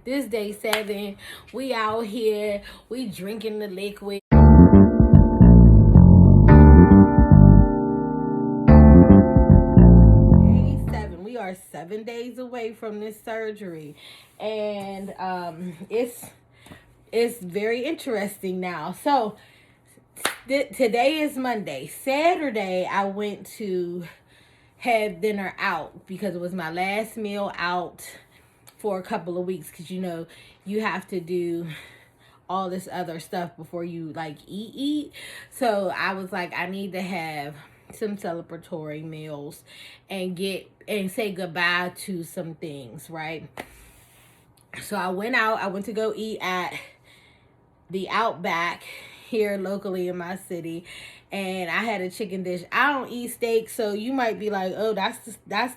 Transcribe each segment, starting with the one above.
This day 7. We out here. We drinking the liquid. Day 7. We are 7 days away from this surgery, and it's very interesting now. So today is Monday. Saturday, I went to have dinner out because it was my last meal out for a couple of weeks, because you have to do all this other stuff before you like eat. So I was like, I need to have some celebratory meals and say goodbye to some things, right? So I went to go eat at the Outback here locally in my city, and I had a chicken dish. I don't eat steak, so you might be like, "Oh, that's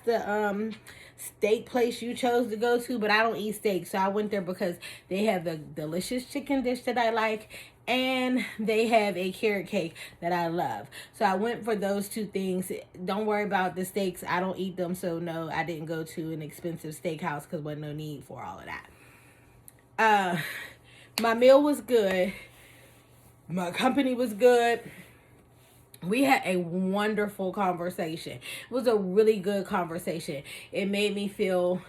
the steak place you chose to go to," but I don't eat steak. So I went there because they have the delicious chicken dish that I like, and they have a carrot cake that I love. So I went for those two things. Don't worry about the steaks. I don't eat them, so no, I didn't go to an expensive steakhouse because wasn't no need for all of that. My meal was good. My company was good. We had a wonderful conversation. It was a really good conversation. It made me feel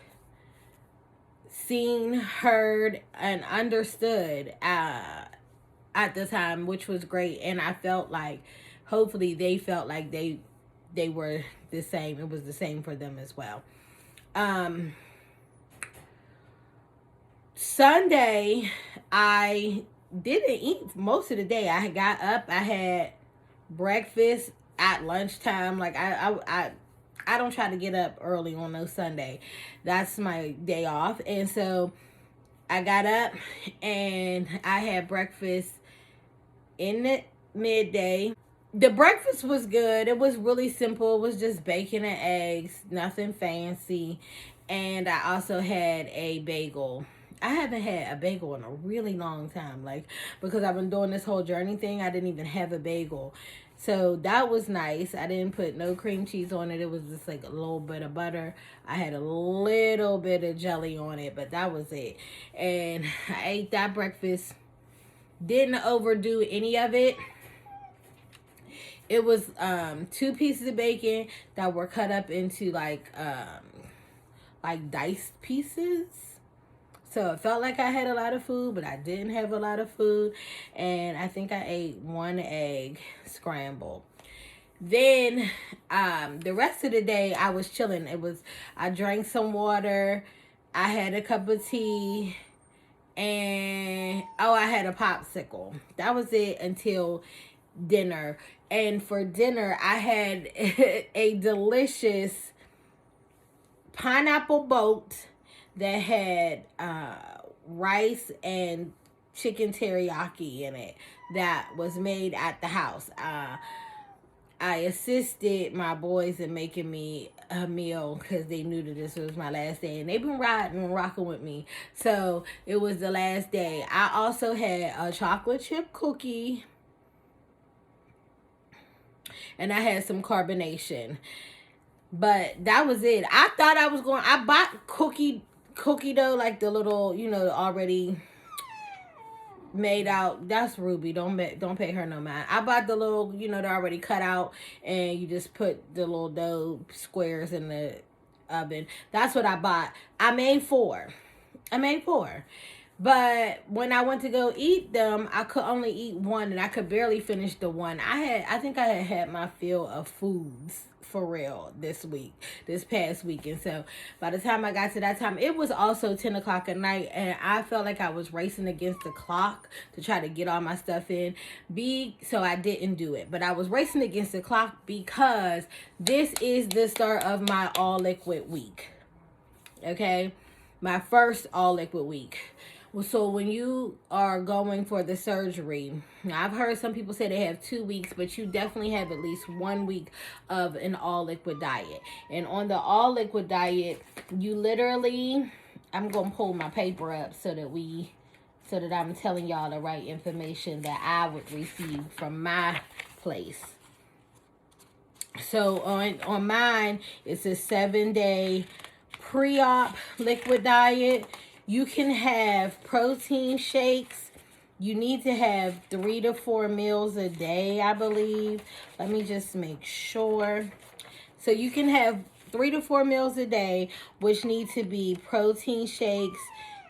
seen, heard, and understood at the time, which was great. And I felt like, hopefully, they felt like they were the same. It was the same for them as well. Sunday, I didn't eat most of the day. I got up. I had breakfast at lunchtime. Like I don't try to get up early on no Sunday. That's my day off. And so I got up and I had breakfast in the midday. The breakfast was good. It was really simple. It was just bacon and eggs, nothing fancy. And I also had a bagel. I haven't had a bagel in a really long time. Like, because I've been doing this whole journey thing, I didn't even have a bagel. So that was nice. I didn't put no cream cheese on it. It was just like a little bit of butter. I had a little bit of jelly on it, but that was it. And I ate that breakfast. Didn't overdo any of it. It was 2 pieces of bacon that were cut up into like diced pieces. So it felt like I had a lot of food, but I didn't have a lot of food. And I think I ate 1 egg scrambled. Then the rest of the day I was chilling. I drank some water. I had a cup of tea. And I had a popsicle. That was it until dinner. And for dinner, I had a delicious pineapple boat that had rice and chicken teriyaki in it that was made at the house. I assisted my boys in making me a meal because they knew that this was my last day, and they've been riding and rocking with me. So it was the last day. I also had a chocolate chip cookie, and I had some carbonation. But that was it. I thought I bought cookie dough, like the little, already made out. That's Ruby. Don't pay her no mind. I bought the little, they're already cut out, and you just put the little dough squares in the oven. That's what I bought. I made 4. But when I went to go eat them, I could only eat 1, and I could barely finish the one. I think I had my fill of foods for real this past week. And so by the time I got to that time, it was also 10 o'clock at night, and I felt like I was racing against the clock to try to get all my stuff in. So I didn't do it, but I was racing against the clock because this is the start of my all liquid week. Okay, my first all liquid week. So when you are going for the surgery, I've heard some people say they have 2 weeks, but you definitely have at least 1 week of an all liquid diet. And on the all liquid diet, you literally, I'm going to pull my paper up so that I'm telling y'all the right information that I would receive from my place. So on mine, it's a 7-day pre-op liquid diet. You can have protein shakes. You need to have 3 to 4 meals a day, I believe. Let me just make sure. So you can have 3 to 4 meals a day, which need to be protein shakes.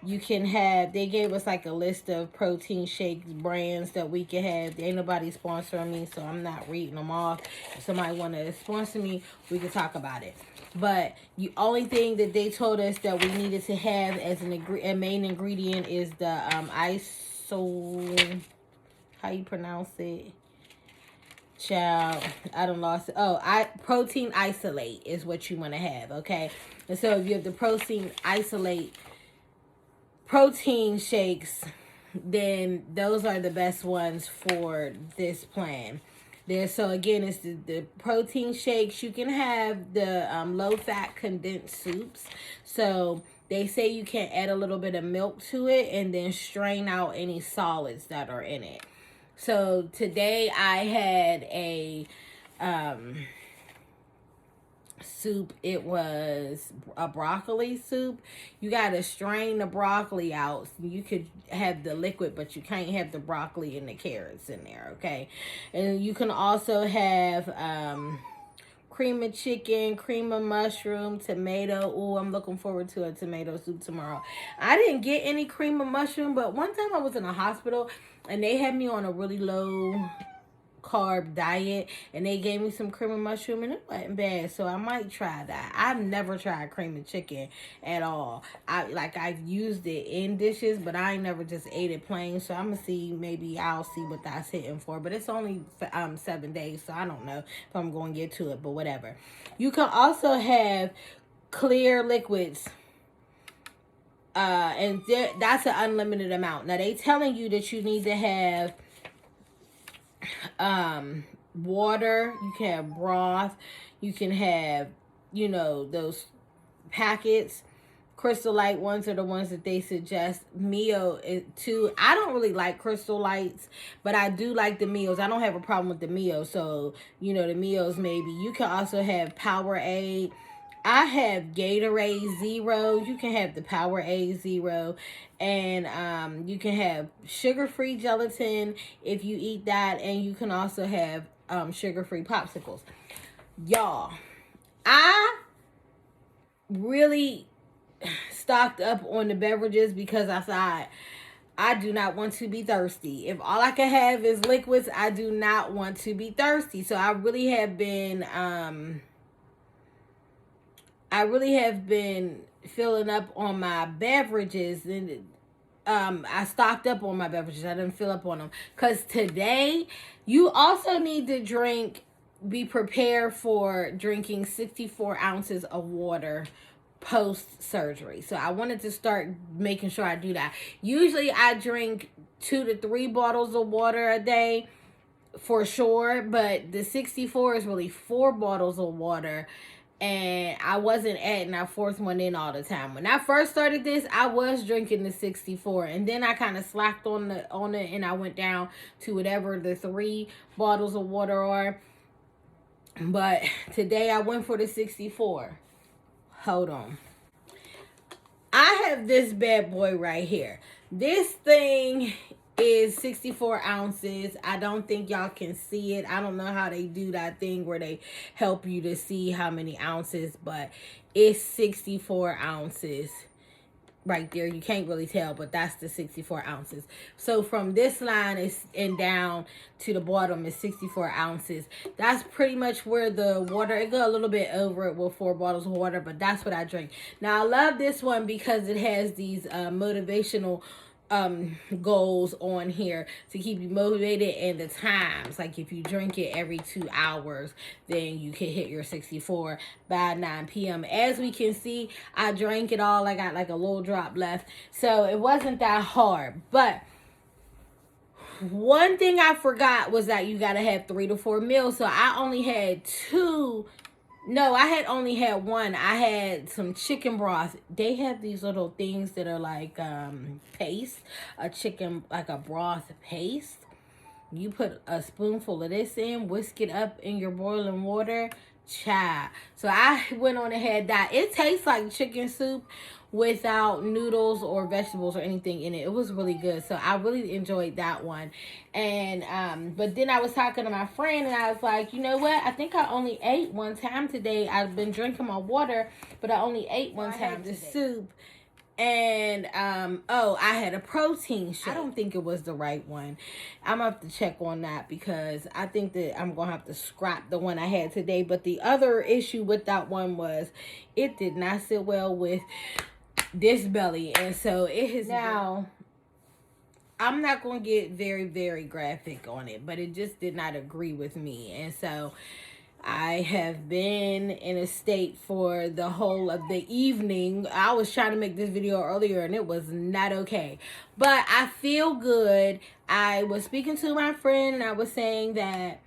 You can have, they gave us like a list of protein shake brands that we can have. Ain't nobody sponsoring me, so I'm not reading them off. If somebody want to sponsor me, we can talk about it. But the only thing that they told us that we needed to have as a main ingredient is the how you pronounce it? Child, I done lost it. Oh, protein isolate is what you want to have, okay? And so if you have the protein isolate protein shakes, then those are the best ones for this plan. So again, it's the protein shakes. You can have the low fat condensed soups. So they say you can add a little bit of milk to it and then strain out any solids that are in it. So today I had a soup. It was a broccoli soup. You got to strain the broccoli out. You could have the liquid, but you can't have the broccoli and the carrots in there, okay? And you can also have cream of chicken, cream of mushroom, tomato. Oh, I'm looking forward to a tomato soup tomorrow. I didn't get any cream of mushroom, but one time I was in a hospital and they had me on a really low carb diet and they gave me some cream of mushroom and it wasn't bad, so I might try that. I've never tried cream of chicken at all. I've used it in dishes, but I ain't never just ate it plain, so I'm gonna see. Maybe I'll see what that's hitting for, but it's only 7 days, so I don't know if I'm gonna get to it, but whatever. You can also have clear liquids, and that's an unlimited amount. Now they telling you that you need to have water. You can have broth. You can have, those packets. Crystal Light ones are the ones that they suggest. Mio too. I don't really like Crystal Lights, but I do like the Mios. I don't have a problem with the Mio, so the Mios maybe. You can also have Powerade. I have Gatorade Zero. You can have the Powerade Zero. And you can have sugar-free gelatin if you eat that. And you can also have sugar-free popsicles. Y'all, I really stocked up on the beverages because I thought I do not want to be thirsty. If all I can have is liquids, I do not want to be thirsty. So I really have been filling up on my beverages, and I stocked up on my beverages. I didn't fill up on them because today you also need to be prepared for drinking 64 ounces of water post surgery. So I wanted to start making sure I do that. Usually I drink 2 to 3 bottles of water a day for sure, but the 64 is really 4 bottles of water. And I wasn't adding that 4th one in all the time. When I first started this, I was drinking the 64, and then I kind of slacked on it, and I went down to whatever the 3 bottles of water are. But today I went for the 64. Hold on. I have this bad boy right here. This thing is 64 ounces. I don't think y'all can see it. I don't know how they do that thing where they help you to see how many ounces, but it's 64 ounces right there. You can't really tell, but that's the 64 ounces. So from this line and down to the bottom is 64 ounces. That's pretty much where the water, it go a little bit over it with 4 bottles of water, but that's what I drink. Now I love this one because it has these motivational goals on here to keep you motivated, and the times, like if you drink it every 2 hours, then you can hit your 64 by 9 p.m. As we can see, I drank it all. I got like a little drop left, so it wasn't that hard. But one thing I forgot was that you gotta have 3 to 4 meals. So I only had 2. No, I had only had 1. I had some chicken broth. They have these little things that are like paste, like a broth paste. You put a spoonful of this in, whisk it up in your boiling water. Child. So I went on ahead that it tastes like chicken soup without noodles or vegetables or anything in it. It was really good. So I really enjoyed that one. And but then I was talking to my friend and I was like, you know what? I think I only ate one time today. I've been drinking my water, but I only ate one time the soup. And I had a protein shake. I don't think it was the right one. I'm gonna have to check on that because I think that I'm gonna have to scrap the one I had today. But the other issue with that one was it did not sit well with this belly, and so it has now. I'm not gonna get very, very graphic on it, but it just did not agree with me, and so I have been in a state for the whole of the evening. I was trying to make this video earlier and it was not okay. But I feel good. I was speaking to my friend and I was saying that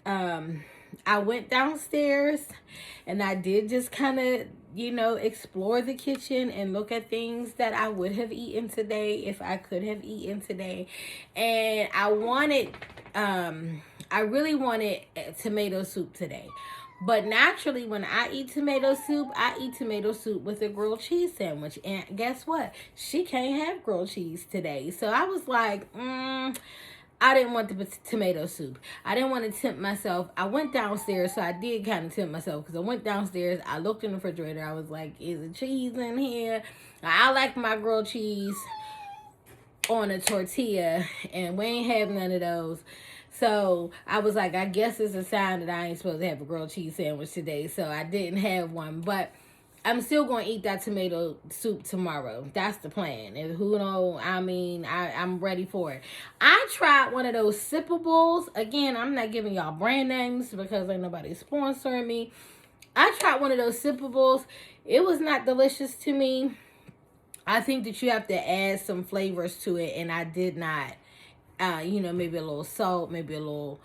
I went downstairs and I did just kind of, explore the kitchen and look at things that I would have eaten today if I could have eaten today. And I really wanted tomato soup today. But naturally, when I eat tomato soup, I eat tomato soup with a grilled cheese sandwich. And guess what? She can't have grilled cheese today. So I was like, I didn't want the tomato soup. I didn't want to tempt myself. I went downstairs, so I did kind of tempt myself because I went downstairs. I looked in the refrigerator. I was like, is there cheese in here? I like my grilled cheese on a tortilla, and we ain't have none of those. So I was like, I guess it's a sign that I ain't supposed to have a grilled cheese sandwich today. So I didn't have one, but I'm still going to eat that tomato soup tomorrow. That's the plan. And who knows? I mean, I'm ready for it. I tried one of those sippables. Again, I'm not giving y'all brand names because ain't nobody sponsoring me. I tried one of those sippables. It was not delicious to me. I think that you have to add some flavors to it, and I did not. Maybe a little salt, maybe a little,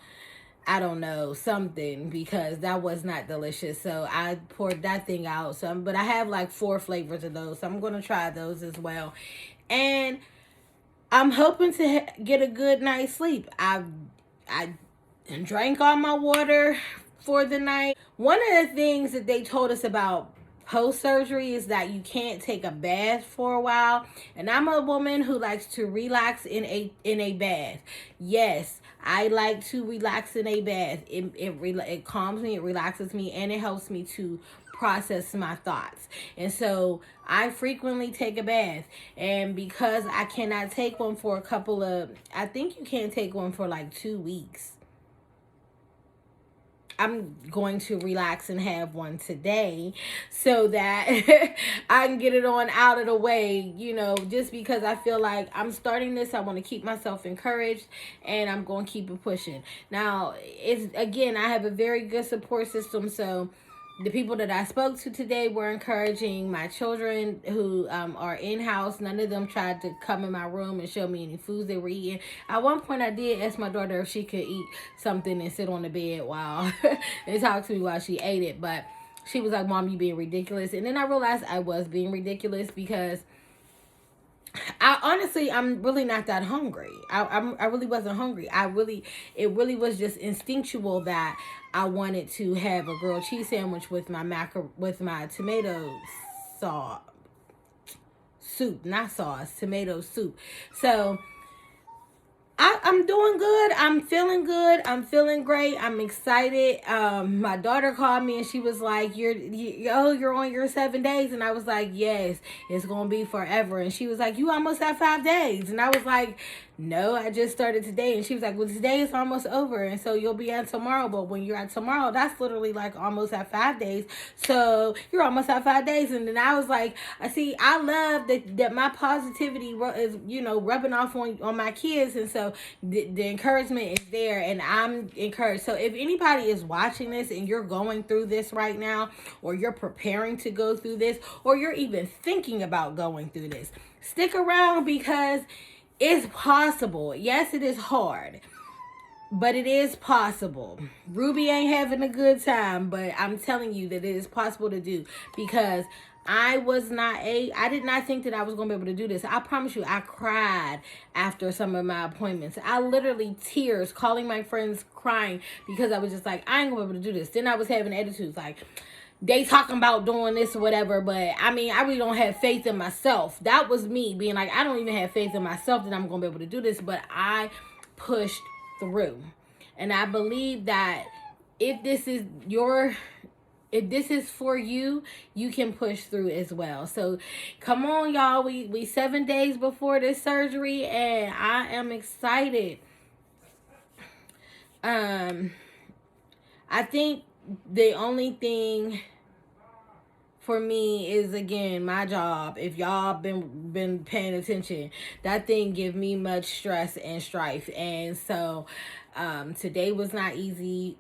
I don't know, something, because that was not delicious. So I poured that thing out. But I have like 4 flavors of those. So I'm going to try those as well. And I'm hoping to get a good night's sleep. I drank all my water for the night. One of the things that they told us about post-surgery is that you can't take a bath for a while, and I'm a woman who likes to relax in a bath. Yes, I like to relax in a bath. It calms me, it relaxes me, and it helps me to process my thoughts. And so I frequently take a bath, and because I cannot take one for I think you can't take one for like 2 weeks, I'm going to relax and have one today so that I can get it on out of the way, just because I feel like I'm starting this. I want to keep myself encouraged and I'm going to keep it pushing. Now, I have a very good support system. So the people that I spoke to today were encouraging. My children who are in-house, none of them tried to come in my room and show me any foods they were eating. At one point, I did ask my daughter if she could eat something and sit on the bed while and talk to me while she ate it. But she was like, Mom, you being ridiculous. And then I realized I was being ridiculous because I'm really not that hungry. I really wasn't hungry. It really was just instinctual that I wanted to have a grilled cheese sandwich with my tomato sauce soup, not sauce, tomato soup. So I'm doing good. I'm feeling good. I'm feeling great. I'm excited. My daughter called me and she was like, you're on your 7 days. And I was like, yes, it's going to be forever. And she was like, you almost have 5 days. And I was like, no, I just started today. And she was like, well, today is almost over. And so you'll be at tomorrow. But when you're at tomorrow, that's literally like almost at 5 days. So you're almost at 5 days. And then I was like, I love that my positivity is, rubbing off on my kids. And so the encouragement is there and I'm encouraged. So if anybody is watching this and you're going through this right now, or you're preparing to go through this, or you're even thinking about going through this, stick around because it's possible. Yes, it is hard, but it is possible. Ruby ain't having a good time, but I'm telling you that it is possible to do because I did not think that I was going to be able to do this. I promise you, I cried after some of my appointments. I literally tears, calling my friends, crying, because I was just like, I ain't going to be able to do this. Then I was having attitudes like, they talking about doing this or whatever, but I mean, I really don't have faith in myself. That was me being like, I don't even have faith in myself that I'm going to be able to do this, but I pushed through. And I believe that if this is for you, you can push through as well. So come on, y'all. We 7 days before this surgery, and I am excited. I think the only thing for me is, again, my job. If y'all been paying attention, that thing give me much stress and strife. And so today was not easy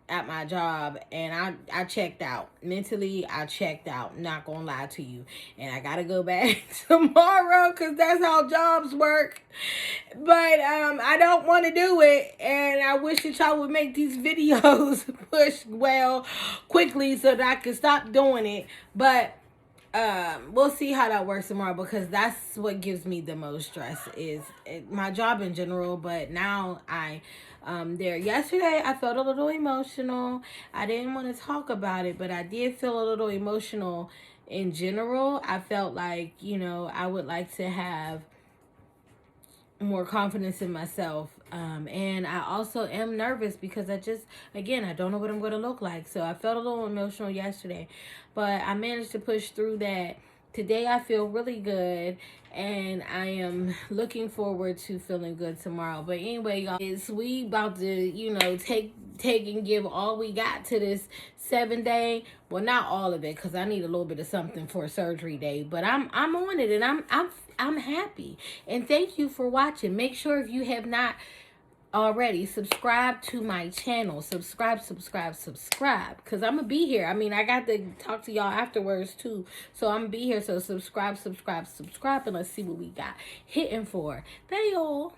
at my job, and I checked out. Mentally, I checked out, not gonna lie to you. And I gotta go back tomorrow, because that's how jobs work. But I don't want to do it, and I wish that y'all would make these videos push quickly so that I can stop doing it. But we'll see how that works tomorrow, because that's what gives me the most stress is my job in general. But now there. Yesterday I felt a little emotional. I didn't want to talk about it, but I did feel a little emotional in general. I felt like, I would like to have more confidence in myself. And I also am nervous because I don't know what I'm going to look like. So I felt a little emotional yesterday, but I managed to push through that. Today I feel really good, and I am looking forward to feeling good tomorrow. But anyway, y'all, we about to, take and give all we got to this 7 day. Well, not all of it, because I need a little bit of something for surgery day. But I'm on it, and I'm happy. And thank you for watching. Make sure, if you have not already, subscribe to my channel. Subscribe, because I'm gonna be here. I mean, I got to talk to y'all afterwards too, so I'm gonna be here. So subscribe, and let's see what we got hitting for. Bye, y'all.